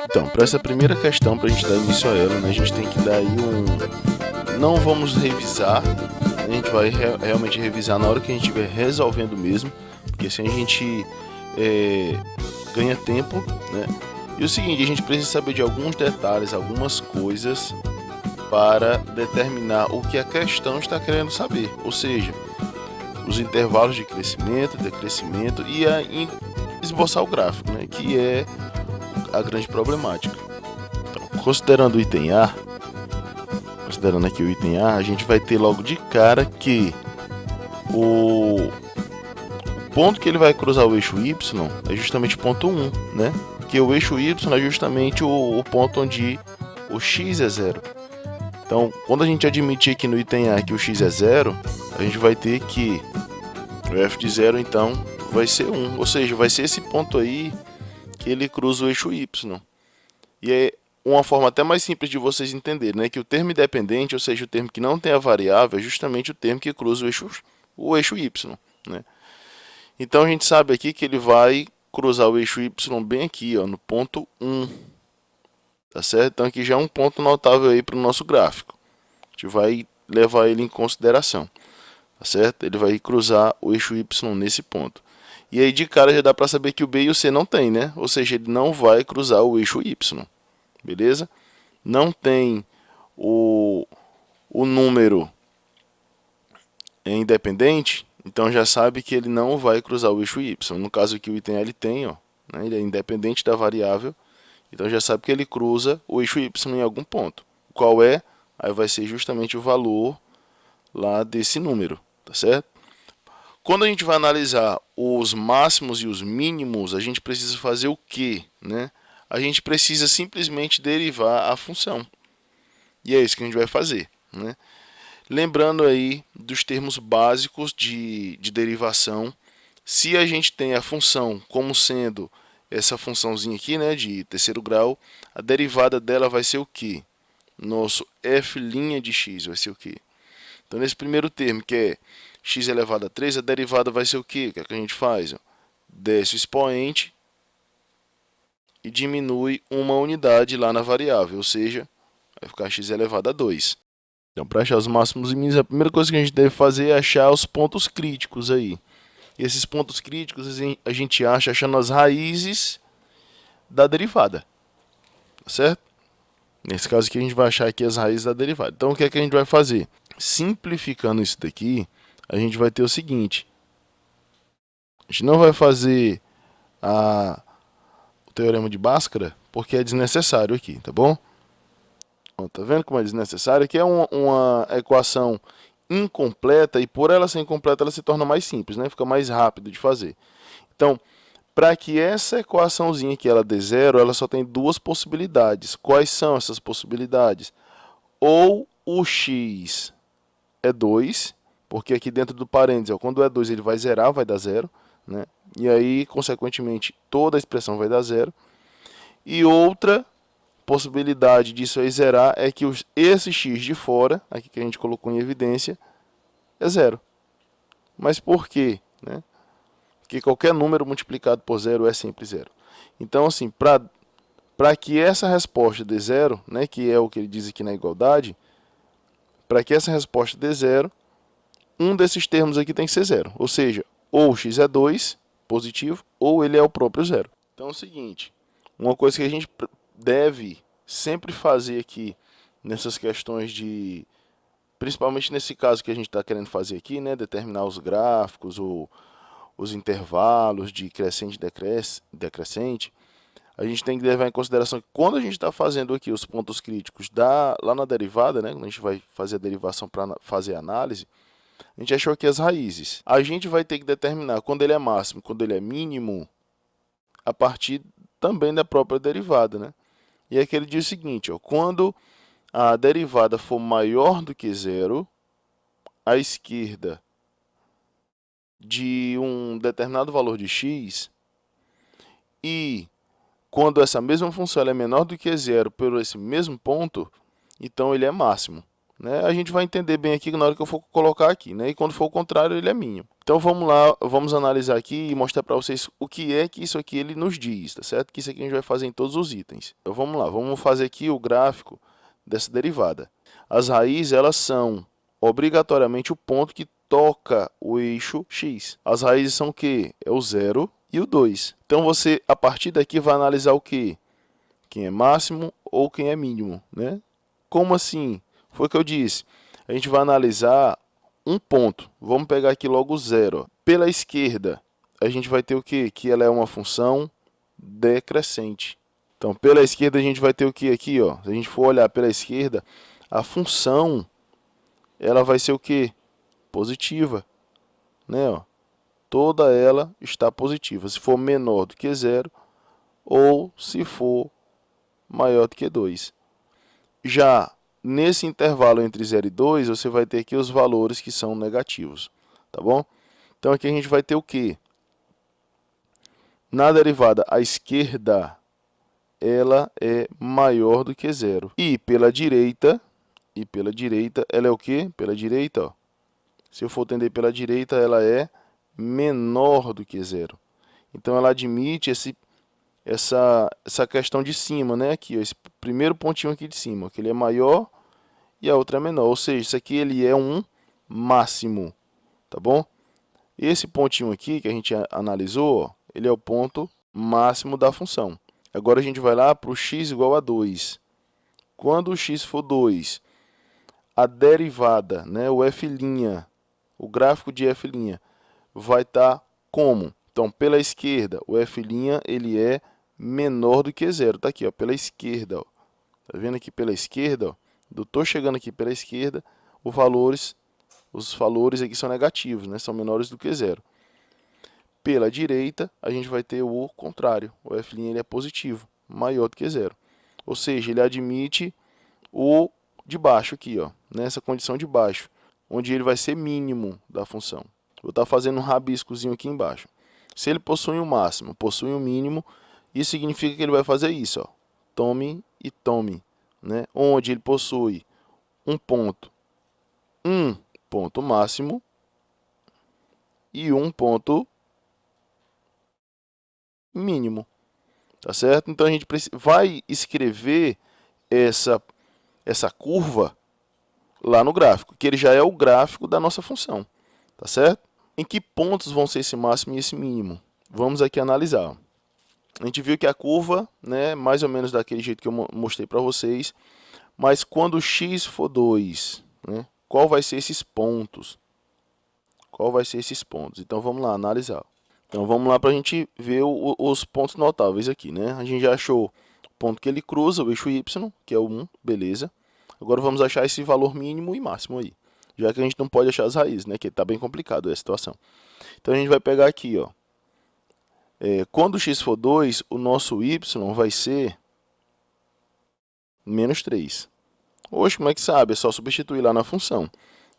Então, para essa primeira questão, para a gente dar início a ela, né, a gente tem que dar aí um... Não vamos revisar, a gente vai realmente revisar na hora que a gente estiver resolvendo mesmo, porque assim a gente ganha tempo, né? E o seguinte, a gente precisa saber de alguns detalhes, algumas coisas para determinar o que a questão está querendo saber, ou seja, os intervalos de crescimento, decrescimento e esboçar o gráfico, né, que é a grande problemática. Então, considerando aqui o item A, a gente vai ter logo de cara que o ponto que ele vai cruzar o eixo Y é justamente o ponto 1, né? Porque o eixo Y é justamente o ponto onde o x é zero. Então, quando a gente admitir aqui no item A que o x é zero, a gente vai ter que o f de zero, então, vai ser 1. Ou seja, vai ser esse ponto aí que ele cruza o eixo Y. E é uma forma até mais simples de vocês entenderem, né? Que o termo independente, ou seja, o termo que não tem a variável, é justamente o termo que cruza o eixo Y, né? Então, a gente sabe aqui que ele vai cruzar o eixo Y bem aqui, ó, no ponto 1. Tá certo? Então aqui já é um ponto notável aí para o nosso gráfico. A gente vai levar ele em consideração. Tá certo? Ele vai cruzar o eixo Y nesse ponto. E aí de cara já dá para saber que o B e o C não tem, né? Ou seja, ele não vai cruzar o eixo Y. Beleza? Não tem o número independente, então já sabe que ele não vai cruzar o eixo Y. No caso aqui o item L tem, ó, né? Ele é independente da variável. Então já sabe que ele cruza o eixo Y em algum ponto. Qual é? Aí vai ser justamente o valor lá desse número, tá certo? Quando a gente vai analisar os máximos e os mínimos, a gente precisa fazer o quê, né? A gente precisa simplesmente derivar a função. E é isso que a gente vai fazer, né? Lembrando aí dos termos básicos de derivação, se a gente tem a função como sendo essa funçãozinha aqui, né, de terceiro grau, a derivada dela vai ser o quê? Nosso f' de x vai ser o quê? Então, nesse primeiro termo, que é x elevado a 3, a derivada vai ser o quê? O que é que a gente faz? Desce o expoente e diminui uma unidade lá na variável, ou seja, vai ficar x elevado a 2. Então, para achar os máximos e mínimos, a primeira coisa que a gente deve fazer é achar os pontos críticos aí. E esses pontos críticos a gente acha achando as raízes da derivada, tá certo? Nesse caso aqui a gente vai achar aqui as raízes da derivada. Então o que é que a gente vai fazer? Simplificando isso daqui, a gente vai ter o seguinte. A gente não vai fazer o teorema de Bhaskara porque é desnecessário aqui, tá bom? Ó, tá vendo como é desnecessário? Aqui é uma equação incompleta e por ela ser incompleta ela se torna mais simples, né? Fica mais rápido de fazer. Então, para que essa equaçãozinha aqui ela dê zero, ela só tem duas possibilidades. Quais são essas possibilidades? Ou o x é 2, porque aqui dentro do parênteses, ó, quando é 2 ele vai zerar, vai dar zero, né? E aí, consequentemente, toda a expressão vai dar zero. E outra possibilidade disso aí zerar é que esse x de fora, aqui que a gente colocou em evidência, é zero. Mas por quê? Né? Porque qualquer número multiplicado por zero é sempre zero. Então, assim, para que essa resposta dê zero, né, que é o que ele diz aqui na igualdade, para que essa resposta dê zero, um desses termos aqui tem que ser zero. Ou seja, ou x é 2, positivo, ou ele é o próprio zero. Então é o seguinte, uma coisa que a gente deve sempre fazer aqui nessas questões de... Principalmente nesse caso que a gente está querendo fazer aqui, né, determinar os gráficos, ou os intervalos de crescente e decrescente, a gente tem que levar em consideração que quando a gente está fazendo aqui os pontos críticos lá na derivada, né, quando a gente vai fazer a derivação para fazer a análise, a gente achou aqui as raízes. A gente vai ter que determinar quando ele é máximo, quando ele é mínimo, a partir também da própria derivada, né? E aqui ele diz o seguinte, ó, quando a derivada for maior do que zero, à esquerda de um determinado valor de x, e quando essa mesma função é menor do que zero por esse mesmo ponto, então ele é máximo. né? A gente vai entender bem aqui na hora que eu for colocar aqui, né? E quando for o contrário, ele é mínimo. Então vamos lá, vamos analisar aqui e mostrar para vocês o que é que isso aqui ele nos diz, tá certo? Que isso aqui a gente vai fazer em todos os itens. Então vamos lá, vamos fazer aqui o gráfico dessa derivada. As raízes, elas são obrigatoriamente o ponto que toca o eixo x. As raízes são o quê? É o 0 e o 2. Então você, a partir daqui, vai analisar o quê? Quem é máximo ou quem é mínimo, né? Como assim? Foi o que eu disse. A gente vai analisar um ponto. Vamos pegar aqui logo o 0. Pela esquerda, a gente vai ter o quê? Que ela é uma função decrescente. Então, pela esquerda, a gente vai ter o que aqui, ó? Se a gente for olhar pela esquerda, a função, ela vai ser o quê? Positiva, né? Ó, toda ela está positiva. Se for menor do que 0 ou se for maior do que 2. Já nesse intervalo entre 0 e 2, você vai ter aqui os valores que são negativos, tá bom? Então aqui a gente vai ter o quê? Na derivada à esquerda, ela é maior do que 0. E pela direita, ela é o quê? Pela direita, ó. Se eu for tender pela direita, ela é menor do que 0. Então ela admite essa questão de cima, né? Aqui, ó, esse primeiro pontinho aqui de cima, que ele é maior e a outra é menor. Ou seja, isso aqui ele é um máximo, tá bom? Esse pontinho aqui que a gente analisou, ó, ele é o ponto máximo da função. Agora a gente vai lá para o x igual a 2. Quando o x for 2, a derivada, né, o f', o gráfico de f', vai estar como? Então, pela esquerda, o f' ele é menor do que 0. Está aqui, ó, pela esquerda. Ó. Tá vendo aqui pela esquerda? Ó? Estou chegando aqui pela esquerda, os valores aqui são negativos, né? São menores do que 0. Pela direita, a gente vai ter o contrário. O f' ele é positivo, maior do que 0. Ou seja, ele admite o de baixo aqui, ó, nessa condição de baixo, onde ele vai ser mínimo da função. Vou estar fazendo um rabiscozinho aqui embaixo. Se ele possui um máximo, possui um mínimo, isso significa que ele vai fazer isso, ó, tome e tome, né? Onde ele possui um ponto máximo e um ponto mínimo, tá certo? Então a gente vai escrever essa curva lá no gráfico, que ele já é o gráfico da nossa função, tá certo? Em que pontos vão ser esse máximo e esse mínimo? Vamos aqui analisar. A gente viu que a curva, né, mais ou menos daquele jeito que eu mostrei para vocês, mas quando x for 2, né, qual vai ser esses pontos? Qual vai ser esses pontos? Então vamos lá analisar. Então vamos lá para a gente ver os pontos notáveis aqui, né? A gente já achou o ponto que ele cruza, o eixo y, que é o 1, beleza. Agora vamos achar esse valor mínimo e máximo aí, já que a gente não pode achar as raízes, né? Que está bem complicado a situação. Então a gente vai pegar aqui, ó. Quando x for 2, o nosso y vai ser menos 3. Oxe, como é que sabe? É só substituir lá na função,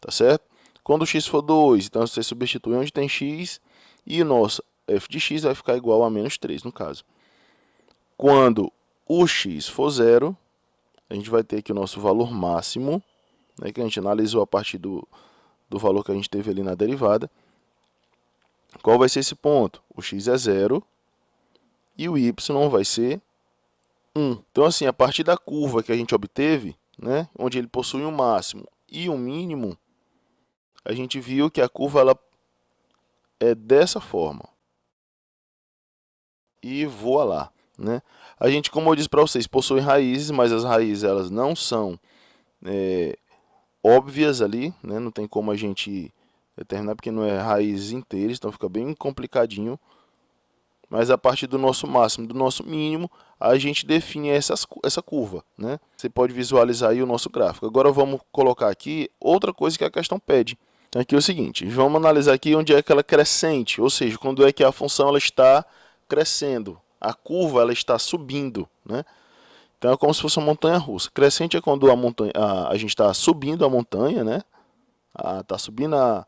tá certo? Quando x for 2, então você substitui onde tem x e o nosso f de x vai ficar igual a menos 3, no caso. Quando o x for 0, a gente vai ter aqui o nosso valor máximo, né, que a gente analisou a partir do valor que a gente teve ali na derivada. Qual vai ser esse ponto? O x é 0 e o y vai ser 1. Então, assim, a partir da curva que a gente obteve, né, onde ele possui um máximo e um mínimo, a gente viu que a curva ela é dessa forma. E voa lá, né? A gente, como eu disse para vocês, possui raízes, mas as raízes elas não são óbvias ali, né? Não tem como a gente determinar porque não é raízes inteiras, então fica bem complicadinho. Mas a partir do nosso máximo, do nosso mínimo, a gente define essa curva, né? Você pode visualizar aí o nosso gráfico. Agora vamos colocar aqui outra coisa que a questão pede. Então aqui é o seguinte, vamos analisar aqui onde é que ela é crescente, ou seja, quando é que a função ela está crescendo, a curva ela está subindo, né? Então é como se fosse uma montanha russa. Crescente é quando a gente está subindo a montanha, né? Está subindo a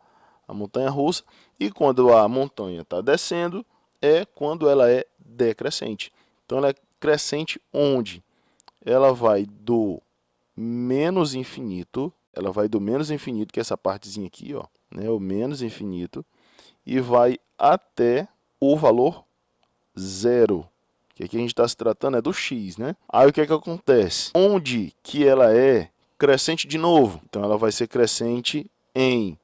montanha russa, e quando a montanha está descendo, é quando ela é decrescente. Então ela é crescente onde ela vai do menos infinito ela vai do menos infinito, que é essa partezinha aqui, ó, né, o menos infinito, e vai até o valor zero, que aqui a gente está se tratando é do x, né? Aí o que é que acontece? Onde que ela é crescente de novo? Então ela vai ser crescente em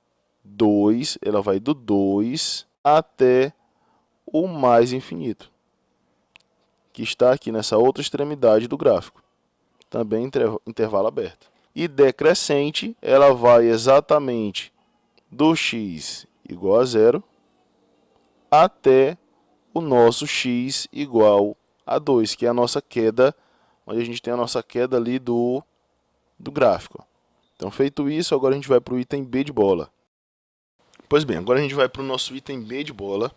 2, ela vai do 2 até o mais infinito, que está aqui nessa outra extremidade do gráfico, também intervalo aberto. E decrescente, ela vai exatamente do x igual a zero até o nosso x igual a 2, que é a nossa queda, onde a gente tem a nossa queda ali do gráfico. Então, feito isso, agora a gente vai para o item B de bola. Pois bem, agora a gente vai para o nosso item B de bola.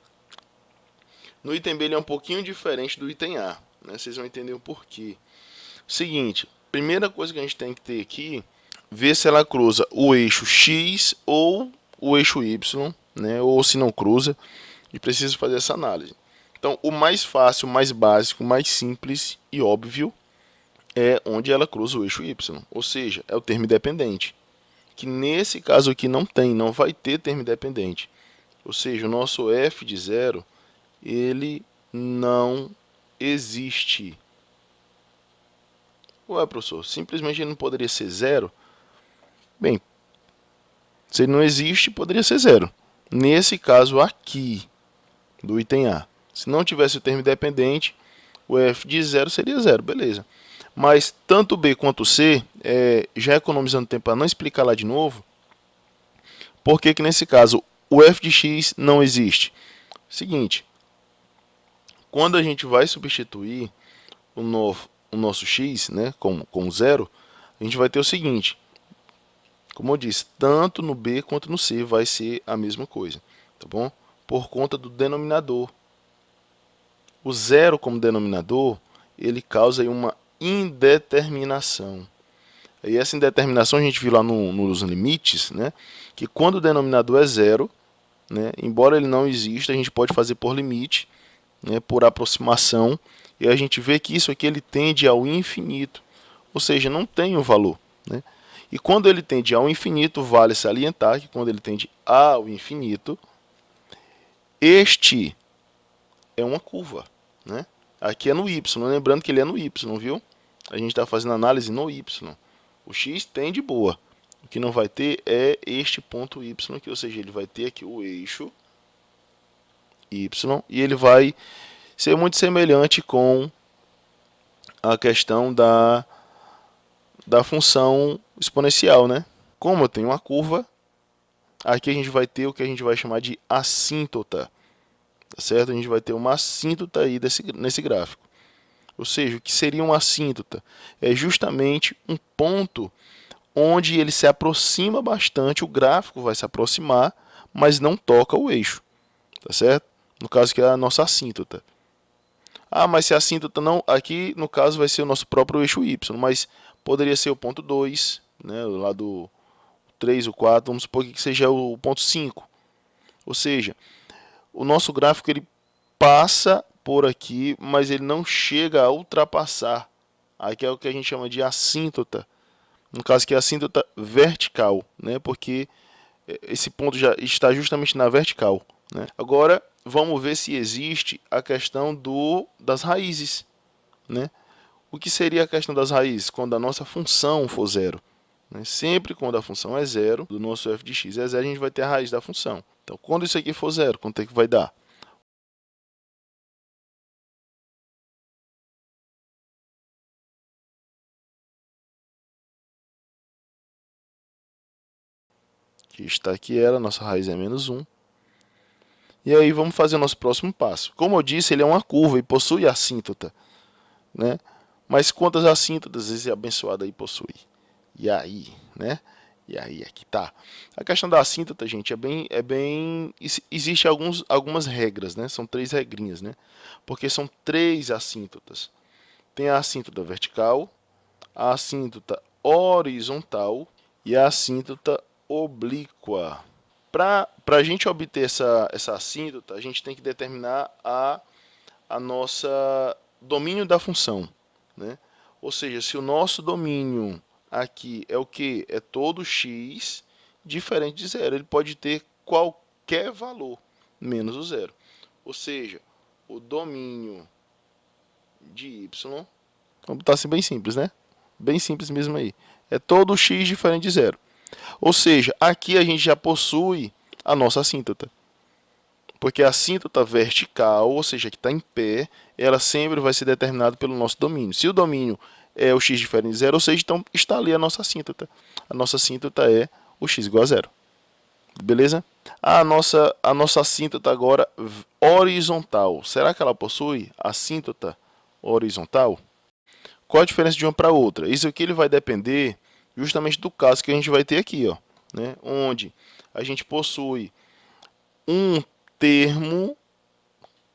No item B ele é um pouquinho diferente do item A, né? Vocês vão entender o porquê. Seguinte, primeira coisa que a gente tem que ter aqui, ver se ela cruza o eixo X ou o eixo Y, né? Ou se não cruza, e precisa fazer essa análise. Então, o mais fácil, mais básico, mais simples e óbvio é onde ela cruza o eixo Y, ou seja, é o termo independente, que nesse caso aqui não vai ter termo independente. Ou seja, o nosso f de zero, ele não existe. Ué, professor, simplesmente ele não poderia ser zero? Bem, se ele não existe, poderia ser zero. Nesse caso aqui, do item A. Se não tivesse o termo independente, o f de zero seria zero, beleza. Mas tanto B quanto C, já economizando tempo para não explicar lá de novo, por que nesse caso o f de x não existe? Seguinte, quando a gente vai substituir o nosso x, né, com zero, a gente vai ter o seguinte, como eu disse, tanto no B quanto no C vai ser a mesma coisa, tá bom? Por conta do denominador. O zero como denominador, ele causa aí uma indeterminação. E essa indeterminação a gente viu lá nos limites, né? Que quando o denominador é zero, né, embora ele não exista, a gente pode fazer por limite, né, por aproximação, e a gente vê que isso aqui ele tende ao infinito, ou seja, não tem um valor, né? E quando ele tende ao infinito, vale salientar que quando ele tende ao infinito, este é uma curva, né? Aqui é no y, lembrando que ele é no y, viu? A gente está fazendo análise no y. O x tem de boa. O que não vai ter é este ponto y aqui, ou seja, ele vai ter aqui o eixo y e ele vai ser muito semelhante com a questão da função exponencial, né? Como eu tenho uma curva, aqui a gente vai ter o que a gente vai chamar de assíntota, tá certo? A gente vai ter uma assíntota aí nesse gráfico. Ou seja, o que seria uma assíntota? É justamente um ponto onde ele se aproxima bastante, o gráfico vai se aproximar, mas não toca o eixo, tá certo? No caso que é a nossa assíntota. Ah, mas se a assíntota não, aqui no caso vai ser o nosso próprio eixo y, mas poderia ser o ponto 2, né, lá do 3, o 4, vamos supor que seja o ponto 5. Ou seja, o nosso gráfico ele passa por aqui, mas ele não chega a ultrapassar. Aqui é o que a gente chama de assíntota. No caso que é a assíntota vertical, né? Porque esse ponto já está justamente na vertical, né? Agora, vamos ver se existe a questão das raízes, né? O que seria a questão das raízes? Quando a nossa função for zero. Né? Sempre quando a função é zero, do nosso f de x é zero, a gente vai ter a raiz da função. Então, quando isso aqui for zero, quanto é que vai dar? Que está aqui ela, nossa raiz é menos 1. E aí vamos fazer o nosso próximo passo. Como eu disse, ele é uma curva e possui assíntota, né? Mas quantas assíntotas esse abençoado aí possui? E aí, né? E aí, aqui tá. A questão da assíntota, gente, existe algumas regras, né? São 3 regrinhas, né? Porque são 3 assíntotas. Tem a assíntota vertical, a assíntota horizontal e a assíntota oblíqua. Para a gente obter essa assíntota, a gente tem que determinar a nossa domínio da função, né? Ou seja, se o nosso domínio aqui é o que? É todo x diferente de zero. Ele pode ter qualquer valor, menos o zero. Ou seja, o domínio de y, vamos botar assim bem simples, né? Bem simples mesmo aí. É todo x diferente de zero. Ou seja, aqui a gente já possui a nossa assíntota. Porque a assíntota vertical, ou seja, que está em pé, ela sempre vai ser determinada pelo nosso domínio. Se o domínio é o x diferente de zero, ou seja, então está ali a nossa assíntota. A nossa assíntota é o x igual a zero. Beleza? A nossa assíntota agora horizontal. Será que ela possui assíntota horizontal? Qual a diferença de uma para outra? Isso aqui ele vai depender justamente do caso que a gente vai ter aqui, ó, né? Onde a gente possui um termo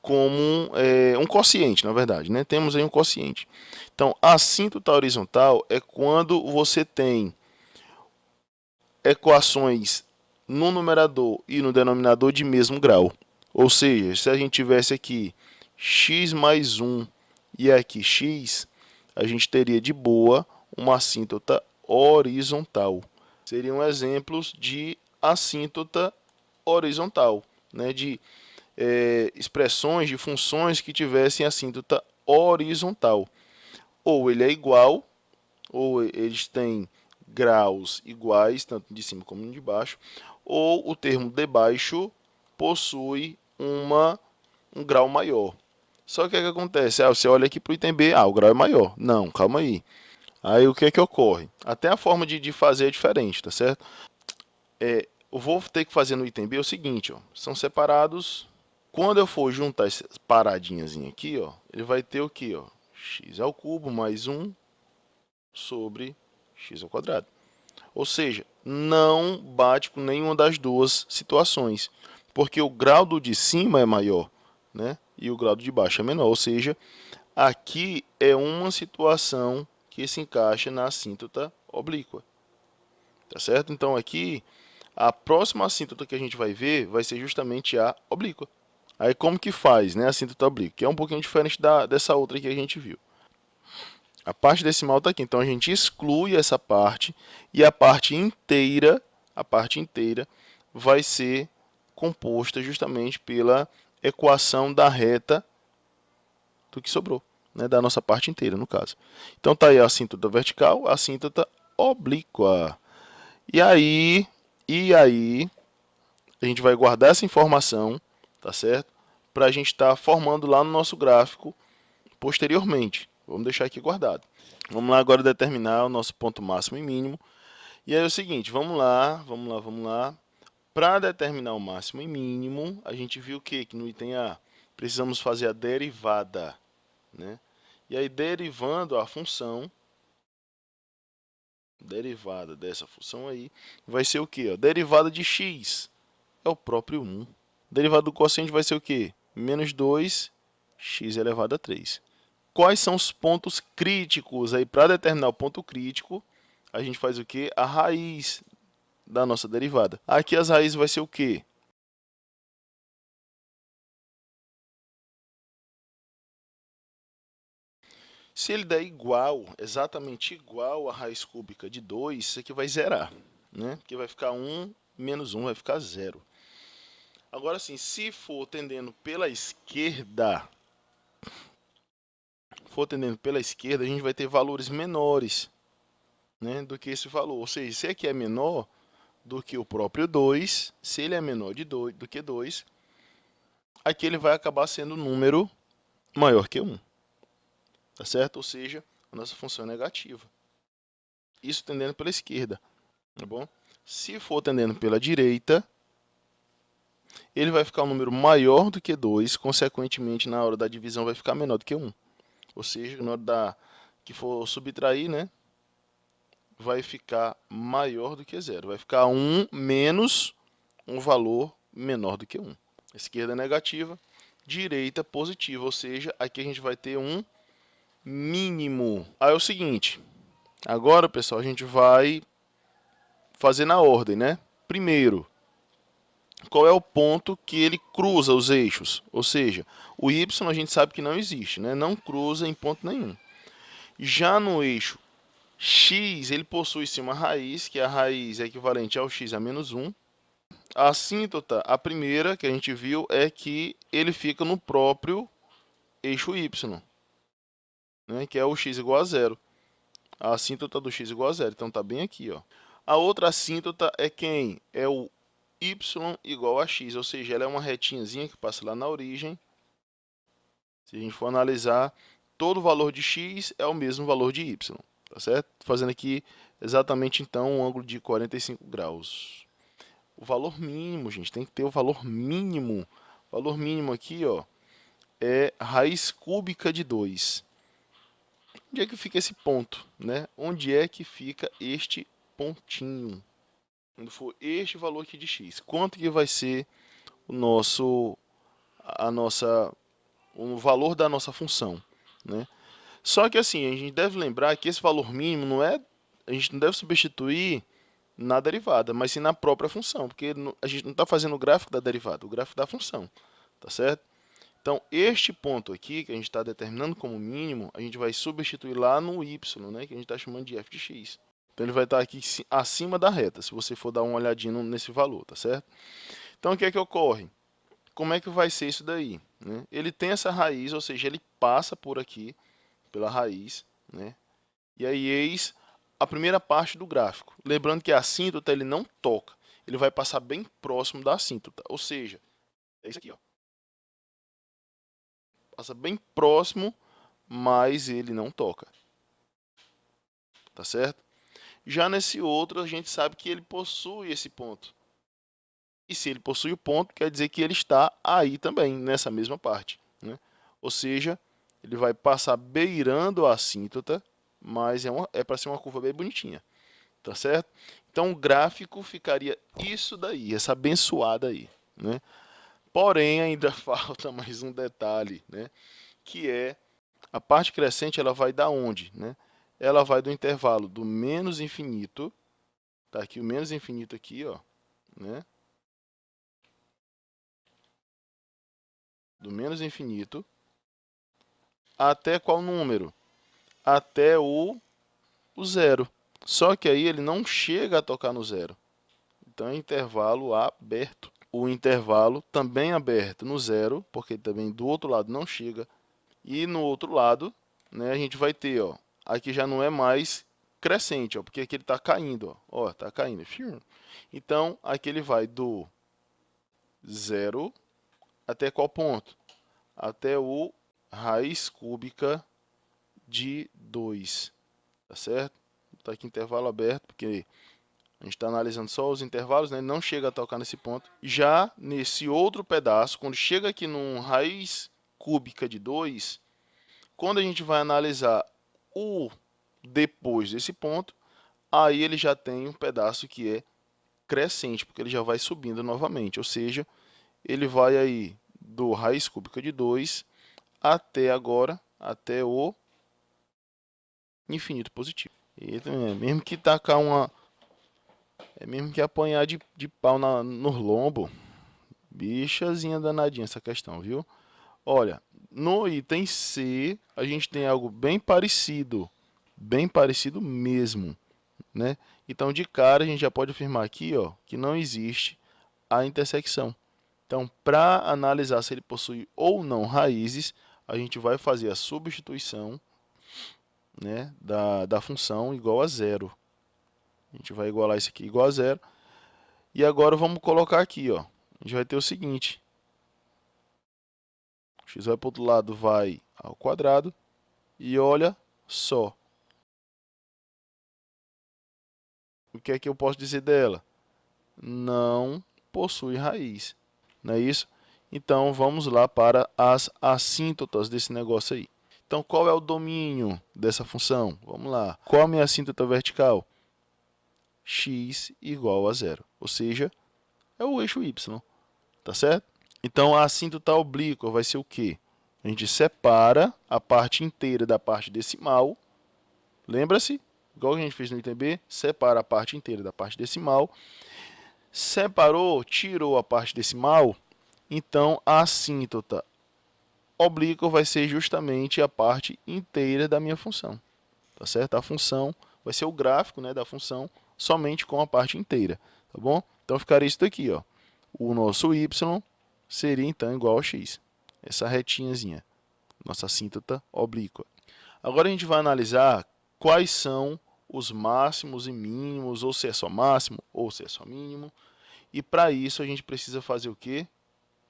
como um quociente, na verdade, né? Temos aí um quociente. Então, a assíntota horizontal é quando você tem equações no numerador e no denominador de mesmo grau. Ou seja, se a gente tivesse aqui x mais 1 e aqui x, a gente teria de boa uma assíntota horizontal. Seriam exemplos de assíntota horizontal, né? De expressões, de funções que tivessem assíntota horizontal. Ou ele é igual, ou eles têm graus iguais, tanto de cima como de baixo, ou o termo de baixo possui um grau maior. Só que o que acontece? Você olha aqui para o item B, o grau é maior. Não, calma aí. Aí o que é que ocorre? Até a forma de fazer é diferente, tá certo? Eu vou ter que fazer no item B o seguinte, ó, são separados. Quando eu for juntar essas paradinhas aqui, ó, ele vai ter o que? X ao cubo mais 1 sobre x ao quadrado. Ou seja, não bate com nenhuma das duas situações, porque o grau do de cima é maior, né? E o grau de baixo é menor. Ou seja, aqui é uma situação que se encaixa na assíntota oblíqua. Tá certo? Então aqui, a próxima assíntota que a gente vai ver vai ser justamente a oblíqua. Aí como que faz, né, a assíntota oblíqua? Que é um pouquinho diferente dessa outra que a gente viu. A parte decimal está aqui, então a gente exclui essa parte e a parte inteira vai ser composta justamente pela equação da reta do que sobrou, né, da nossa parte inteira, no caso. Então tá aí a assíntota vertical, a assíntota oblíqua. E aí, a gente vai guardar essa informação, tá certo? Para a gente estar formando lá no nosso gráfico posteriormente. Vamos deixar aqui guardado. Vamos lá agora determinar o nosso ponto máximo e mínimo. E aí é o seguinte, vamos lá. Para determinar o máximo e mínimo, a gente viu que no item A precisamos fazer a derivada, né? E aí derivando a função, derivada dessa função aí, vai ser o quê? Derivada de x é o próprio 1. Derivada do quociente vai ser o quê? Menos 2, x elevado a 3. Quais são os pontos críticos? Aí, para determinar o ponto crítico, a gente faz o quê? A raiz da nossa derivada. Aqui as raízes vai ser o quê? Se ele der igual, exatamente igual a raiz cúbica de 2, isso aqui vai zerar, né? Porque vai ficar 1 menos 1 vai ficar 0. Agora sim, se for tendendo pela esquerda, a gente vai ter valores menores, né, do que esse valor. Ou seja, se aqui é menor do que o próprio 2, se ele é menor do que 2, aqui ele vai acabar sendo um número maior que 1. Tá certo? Ou seja, a nossa função é negativa. Isso tendendo pela esquerda. Tá bom? Se for tendendo pela direita, ele vai ficar um número maior do que 2, consequentemente, na hora da divisão, vai ficar menor do que 1. Ou seja, na hora que for subtrair, né, vai ficar maior do que 0. Vai ficar 1 menos um valor menor do que 1. Esquerda negativa, direita positiva, ou seja, aqui a gente vai ter um mínimo. Aí é o seguinte, agora, pessoal, a gente vai fazer na ordem, né? Primeiro, qual é o ponto que ele cruza os eixos? Ou seja, o y a gente sabe que não existe, né? Não cruza em ponto nenhum. Já no eixo x ele possui sim uma raiz, que a raiz é equivalente ao x a menos 1. A assíntota, a primeira que a gente viu, é que ele fica no próprio eixo y, né, que é o x igual a zero. A assíntota do x igual a zero, então está bem aqui. Ó. A outra assíntota é quem? É o y igual a x, ou seja, ela é uma retinhazinha que passa lá na origem. Se a gente for analisar, todo valor de x é o mesmo valor de y, tá certo? Fazendo aqui exatamente então um ângulo de 45 graus. O valor mínimo, gente, tem que ter o valor mínimo. O valor mínimo aqui, ó, é raiz cúbica de 2. Onde é que fica esse ponto, né? Onde é que fica este pontinho? Quando for este valor aqui de x, quanto que vai ser o o valor da nossa função, né? Só que assim, a gente deve lembrar que esse valor mínimo não é, a gente não deve substituir na derivada, mas sim na própria função, porque a gente não está fazendo o gráfico da derivada, o gráfico da função, tá certo? Então, este ponto aqui, que a gente está determinando como mínimo, a gente vai substituir lá no y, né, que a gente está chamando de f de x. Então, ele vai estar aqui acima da reta, se você for dar uma olhadinha nesse valor, tá certo? Então, o que é que ocorre? Como é que vai ser isso daí? Né? Ele tem essa raiz, ou seja, ele passa por aqui, pela raiz, né? E aí, eis a primeira parte do gráfico. Lembrando que a assíntota ele não toca, ele vai passar bem próximo da assíntota, ou seja, é isso aqui, ó. Passa bem próximo, mas ele não toca. Tá certo? Já nesse outro, a gente sabe que ele possui esse ponto. E se ele possui o ponto, quer dizer que ele está aí também, nessa mesma parte, né? Ou seja, ele vai passar beirando a assíntota, mas é para ser uma curva bem bonitinha. Tá certo? Então, o gráfico ficaria isso daí, essa abençoada aí, né? Porém, ainda falta mais um detalhe, né? Que é a parte crescente, ela vai da onde, né? Ela vai do intervalo do menos infinito, tá aqui o menos infinito aqui, ó, né? Do menos infinito até qual número? Até o zero. Só que aí ele não chega a tocar no zero. Então é intervalo aberto. O intervalo também aberto no zero, porque também do outro lado não chega. E no outro lado, né, a gente vai ter, ó, aqui já não é mais crescente, ó, porque aqui ele está caindo, ó, tá caindo. Então, aqui ele vai do zero até qual ponto? Até o raiz cúbica de 2, tá certo? Está aqui intervalo aberto, porque a gente está analisando só os intervalos, né? Ele não chega a tocar nesse ponto. Já nesse outro pedaço, quando chega aqui num raiz cúbica de 2, quando a gente vai analisar o depois desse ponto, aí ele já tem um pedaço que é crescente, porque ele já vai subindo novamente, ou seja, ele vai aí do raiz cúbica de 2 até agora, até o infinito positivo. E mesmo que tacar uma... É mesmo que apanhar de pau no lombo, bichazinha danadinha essa questão, viu? Olha, no item C, a gente tem algo bem parecido mesmo, né? Então, de cara, a gente já pode afirmar aqui, ó, que não existe a intersecção. Então, para analisar se ele possui ou não raízes, a gente vai fazer a substituição, né, da função igual a zero. A gente vai igualar isso aqui igual a zero. E agora vamos colocar aqui, ó. A gente vai ter o seguinte. X vai para o outro lado, vai ao quadrado. E olha só. O que é que eu posso dizer dela? Não possui raiz. Não é isso? Então, vamos lá para as assíntotas desse negócio aí. Então, qual é o domínio dessa função? Vamos lá. Qual é a minha assíntota vertical? X igual a zero. Ou seja, é o eixo Y. Tá certo? Então, a assíntota oblíqua vai ser o quê? A gente separa a parte inteira da parte decimal. Lembra-se? Igual a gente fez no item B, separa a parte inteira da parte decimal. Separou, tirou a parte decimal, então a assíntota oblíqua vai ser justamente a parte inteira da minha função. Tá certo? A função vai ser o gráfico, né, da função somente com a parte inteira, tá bom? Então ficaria isso daqui, ó. O nosso y seria então igual a x, essa retinhazinha, nossa assíntota oblíqua. Agora a gente vai analisar quais são os máximos e mínimos, ou se é só máximo, ou se é só mínimo. E para isso a gente precisa fazer o quê?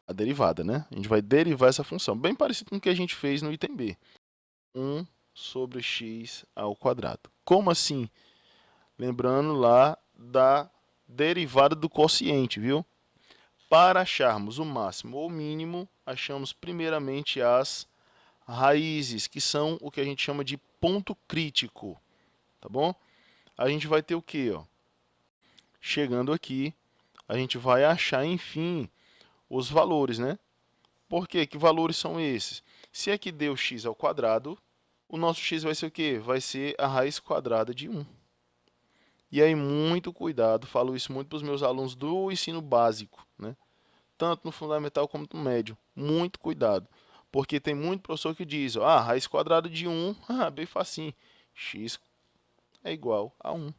A derivada, né? A gente vai derivar essa função, bem parecido com o que a gente fez no item B. 1 sobre x ao quadrado. Como assim? Lembrando lá da derivada do quociente, viu? Para acharmos o máximo ou o mínimo, achamos primeiramente as raízes, que são o que a gente chama de ponto crítico, tá bom? A gente vai ter o quê, ó? Chegando aqui, a gente vai achar, enfim, os valores, né? Por quê? Que valores são esses? Se aqui deu x ao quadrado, o nosso x vai ser o quê? Vai ser a raiz quadrada de 1. E aí, muito cuidado, falo isso muito para os meus alunos do ensino básico, né? Tanto no fundamental como no médio. Muito cuidado, porque tem muito professor que diz, ó, raiz quadrada de 1, bem facinho, x é igual a 1. Muito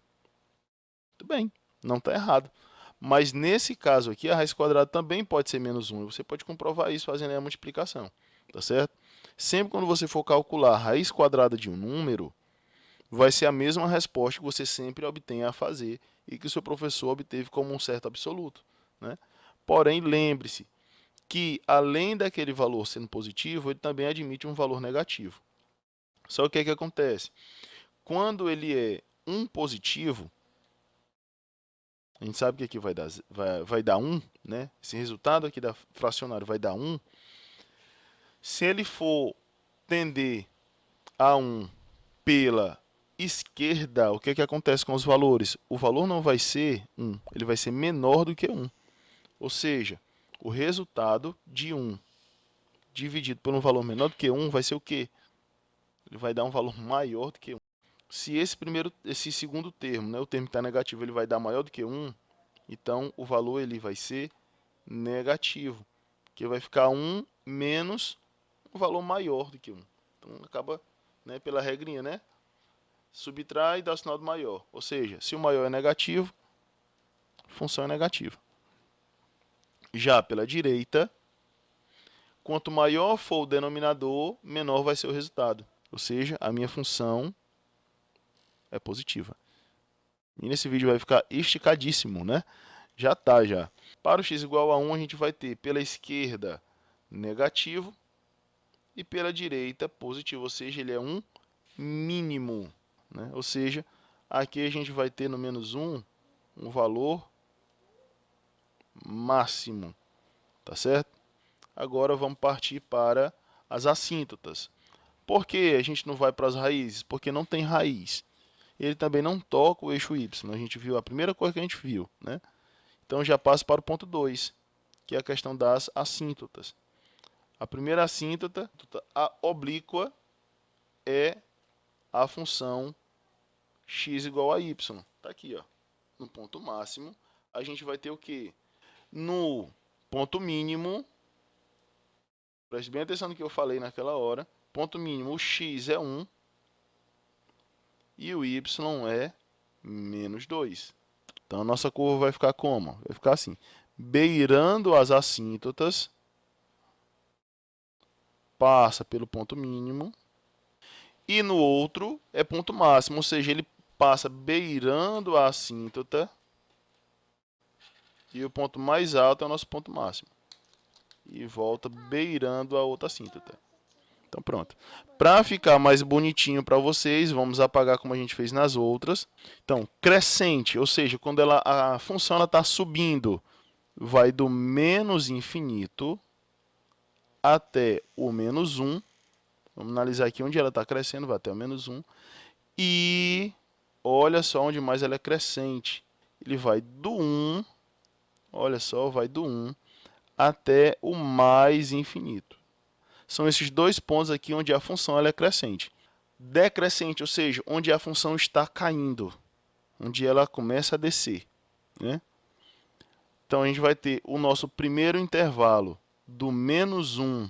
bem, não está errado. Mas nesse caso aqui, a raiz quadrada também pode ser menos 1. Você pode comprovar isso fazendo a multiplicação, tá certo? Sempre quando você for calcular a raiz quadrada de um número, vai ser a mesma resposta que você sempre obtém a fazer e que o seu professor obteve como um certo absoluto, né? Porém, lembre-se que, além daquele valor sendo positivo, ele também admite um valor negativo. Só que o que acontece? Quando ele é um positivo, a gente sabe que aqui vai dar 1, né? Esse resultado aqui da fracionário vai dar 1. Se ele for tender a 1 pela esquerda, o que acontece com os valores? O valor não vai ser 1, ele vai ser menor do que 1. Ou seja, o resultado de 1 dividido por um valor menor do que 1 vai ser o quê? Ele vai dar um valor maior do que 1. Se esse segundo termo, né, o termo que está negativo, ele vai dar maior do que 1, então o valor ele vai ser negativo, que vai ficar 1 menos um valor maior do que 1. Então acaba, né, pela regrinha, né? Subtrai e dá o sinal do maior. Ou seja, se o maior é negativo, a função é negativa. Já pela direita, quanto maior for o denominador, menor vai ser o resultado. Ou seja, a minha função é positiva. E nesse vídeo vai ficar esticadíssimo, né? Já tá, já. Para o x igual a 1, a gente vai ter pela esquerda negativo e pela direita positivo, ou seja, ele é um mínimo, né? Ou seja, aqui a gente vai ter no menos 1 um valor máximo, tá certo? Agora vamos partir para as assíntotas. Por que a gente não vai para as raízes? Porque não tem raiz. Ele também não toca o eixo y. A gente viu a primeira coisa que a gente viu, né? Então já passo para o ponto 2, que é a questão das assíntotas. A primeira assíntota, a oblíqua, é a função x igual a y. Está aqui, ó. No ponto máximo, a gente vai ter o quê? No ponto mínimo, preste bem atenção no que eu falei naquela hora, ponto mínimo, o x é 1 e o y é menos 2. Então, a nossa curva vai ficar como? Vai ficar assim, beirando as assíntotas, passa pelo ponto mínimo, e no outro é ponto máximo, ou seja, ele passa beirando a assíntota, e o ponto mais alto é o nosso ponto máximo. E volta beirando a outra assíntota. Então pronto. Para ficar mais bonitinho para vocês, vamos apagar como a gente fez nas outras. Então, crescente, ou seja, quando a função está subindo, vai do menos infinito até o menos 1. Vamos analisar aqui onde ela está crescendo, vai até o menos 1. E olha só onde mais ela é crescente. Ele vai do 1, olha só, vai do 1 até o mais infinito. São esses dois pontos aqui onde a função ela é crescente. Decrescente, ou seja, onde a função está caindo, onde ela começa a descer, né? Então, a gente vai ter o nosso primeiro intervalo do menos 1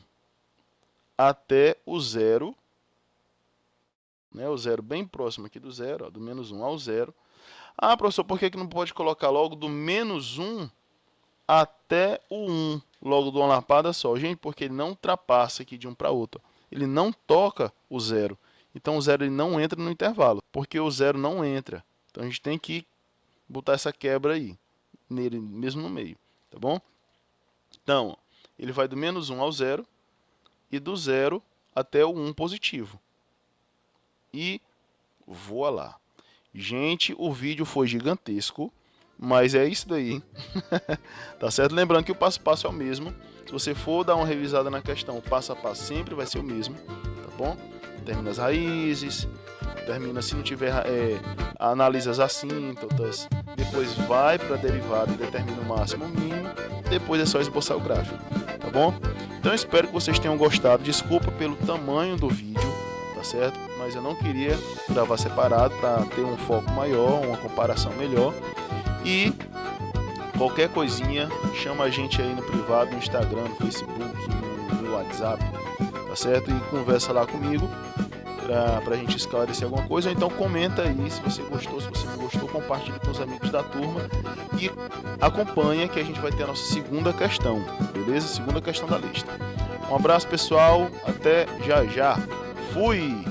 até o zero. né? O zero bem próximo aqui do zero, ó, do menos 1 ao zero. Ah, professor, por que não pode colocar logo do menos 1 até o 1, logo de uma lapada só? Gente, porque ele não ultrapassa aqui de um para outro. Ele não toca o zero. Então o zero ele não entra no intervalo, porque o zero não entra. Então a gente tem que botar essa quebra aí, nele mesmo no meio, tá bom? Então, ele vai do menos 1 ao zero e do zero até o 1 positivo. E voa lá. Gente, o vídeo foi gigantesco, mas é isso daí, hein? Tá certo? Lembrando que o passo a passo é o mesmo. Se você for dar uma revisada na questão, o passo a passo sempre vai ser o mesmo, tá bom? Termina as raízes, termina, se não tiver, analisa as assíntotas, depois vai para a derivada e determina o máximo e o mínimo, depois é só esboçar o gráfico, tá bom? Então espero que vocês tenham gostado. Desculpa pelo tamanho do vídeo, tá certo? Mas eu não queria gravar separado para ter um foco maior, uma comparação melhor. E qualquer coisinha, chama a gente aí no privado, no Instagram, no Facebook, no WhatsApp, tá certo? E conversa lá comigo pra gente esclarecer alguma coisa. Ou então comenta aí se você gostou, se você não gostou, compartilhe com os amigos da turma e acompanha que a gente vai ter a nossa segunda questão, beleza? Segunda questão da lista. Um abraço, pessoal, até já já. Fui!